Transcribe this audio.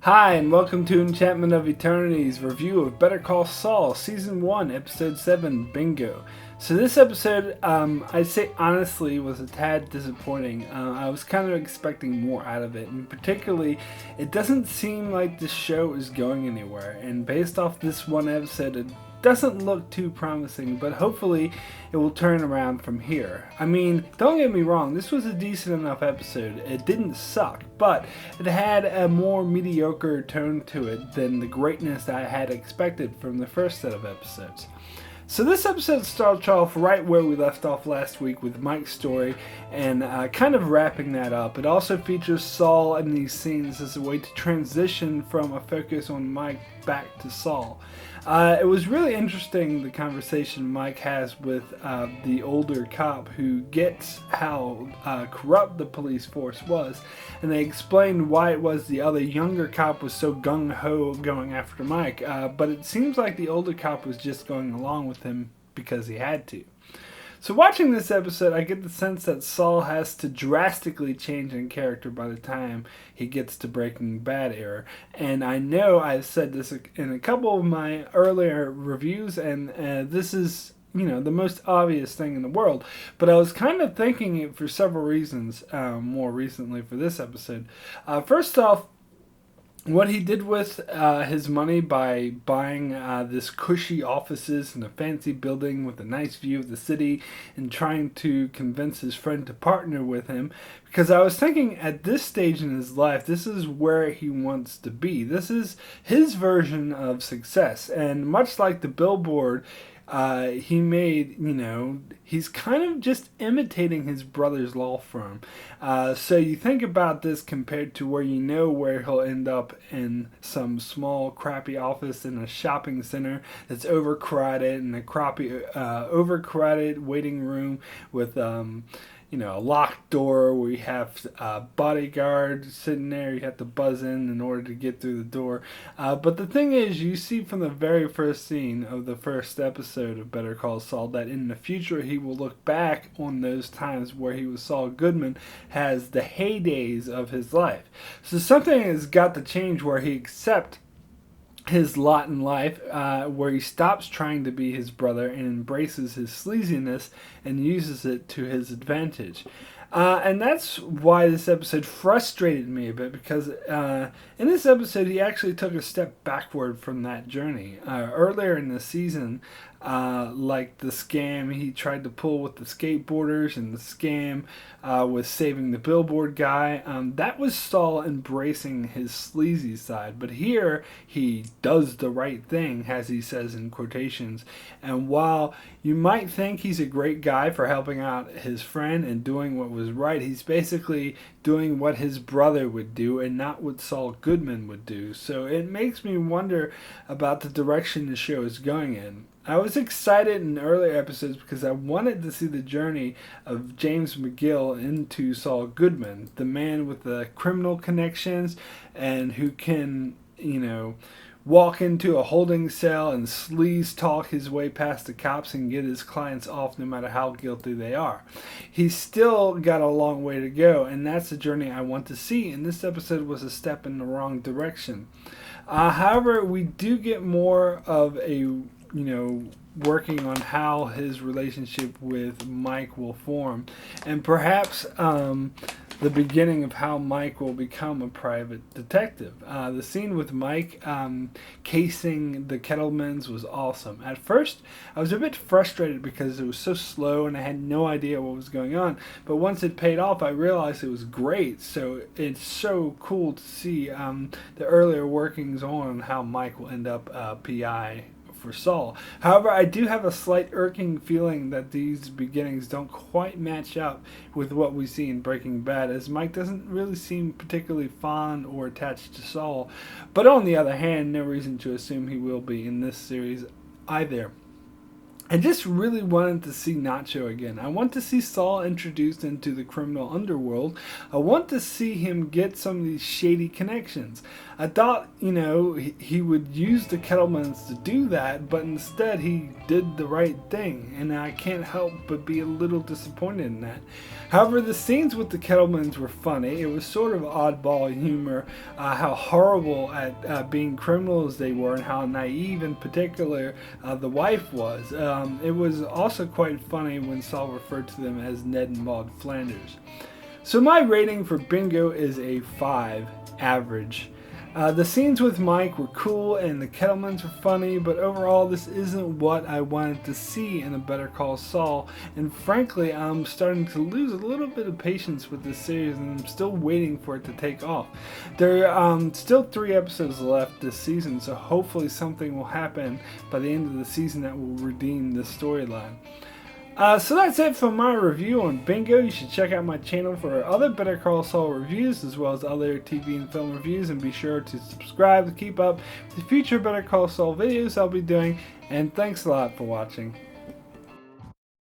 Hi, and welcome to Enchantment of Eternity's review of Better Call Saul, Season 1, Episode 7, Bingo. So this episode, I'd say honestly, was a tad disappointing. I was kind of expecting more out of it, and particularly, it doesn't seem like the show is going anywhere, and based off this one episode, it doesn't look too promising, but hopefully it will turn around from here. I mean, don't get me wrong, this was a decent enough episode. It didn't suck, but it had a more mediocre tone to it than the greatness I had expected from the first set of episodes. So this episode starts off right where we left off last week with Mike's story and kind of wrapping that up. It also features Saul in these scenes as a way to transition from a focus on Mike back to Saul. It was really interesting, the conversation Mike has with the older cop who gets how corrupt the police force was, and they explained why it was the other younger cop was so gung-ho going after Mike, but it seems like the older cop was just going along with him because he had to. So watching this episode, I get the sense that Saul has to drastically change in character by the time he gets to Breaking Bad era. And I know I've said this in a couple of my earlier reviews, and this is, the most obvious thing in the world. But I was kind of thinking it for several reasons more recently for this episode. First off, what he did with his money by buying this cushy offices in a fancy building with a nice view of the city and trying to convince his friend to partner with him, because I was thinking at this stage in his life, this is where he wants to be. This is his version of success, and much like the billboard he made, he's kind of just imitating his brother's law firm. So you think about this compared to where where he'll end up in some small crappy office in a shopping center that's overcrowded, and a crappy overcrowded waiting room with a locked door where you have a bodyguard sitting there. You have to buzz in order to get through the door. But the thing is, you see from the very first scene of the first episode of Better Call Saul that in the future he will look back on those times where he was Saul Goodman as the heydays of his life. So something has got to change where he accepts his lot in life, where he stops trying to be his brother and embraces his sleaziness and uses it to his advantage. And that's why this episode frustrated me a bit, because in this episode he actually took a step backward from that journey. Earlier in the season, like the scam he tried to pull with the skateboarders and the scam with saving the billboard guy, that was Saul embracing his sleazy side. But here he does the right thing, as he says in quotations. And while you might think he's a great guy for helping out his friend and doing what was right, he's basically doing what his brother would do and not what Saul Goodman would do. So it makes me wonder about the direction the show is going in. I was excited in earlier episodes because I wanted to see the journey of James McGill into Saul Goodman, the man with the criminal connections and who can, walk into a holding cell and sleaze talk his way past the cops and get his clients off no matter how guilty they are. He's still got a long way to go, and that's the journey I want to see, and this episode was a step in the wrong direction. However, we do get more of a working on how his relationship with Mike will form, and perhaps the beginning of how Mike will become a private detective. The scene with Mike casing the Kettlemans was awesome. At first, I was a bit frustrated because it was so slow and I had no idea what was going on, but once it paid off, I realized it was great. So it's so cool to see the earlier workings on how Mike will end up PI for Saul. However, I do have a slight irking feeling that these beginnings don't quite match up with what we see in Breaking Bad, as Mike doesn't really seem particularly fond or attached to Saul. But on the other hand, no reason to assume he will be in this series either. I just really wanted to see Nacho again. I want to see Saul introduced into the criminal underworld. I want to see him get some of these shady connections. I thought, he would use the Kettlemans to do that, but instead he did the right thing, and I can't help but be a little disappointed in that. However, the scenes with the Kettlemans were funny. It was sort of oddball humor, how horrible at being criminals they were, and how naive in particular the wife was. It was also quite funny when Saul referred to them as Ned and Maud Flanders. So my rating for Bingo is a 5, average. The scenes with Mike were cool and the Kettlemans were funny, but overall this isn't what I wanted to see in a Better Call Saul, and frankly I'm starting to lose a little bit of patience with this series, and I'm still waiting for it to take off. There are still 3 episodes left this season, so hopefully something will happen by the end of the season that will redeem this storyline. So that's it for my review on Bingo. You should check out my channel for other Better Call Saul reviews as well as other TV and film reviews, and be sure to subscribe to keep up with the future Better Call Saul videos I'll be doing, and thanks a lot for watching.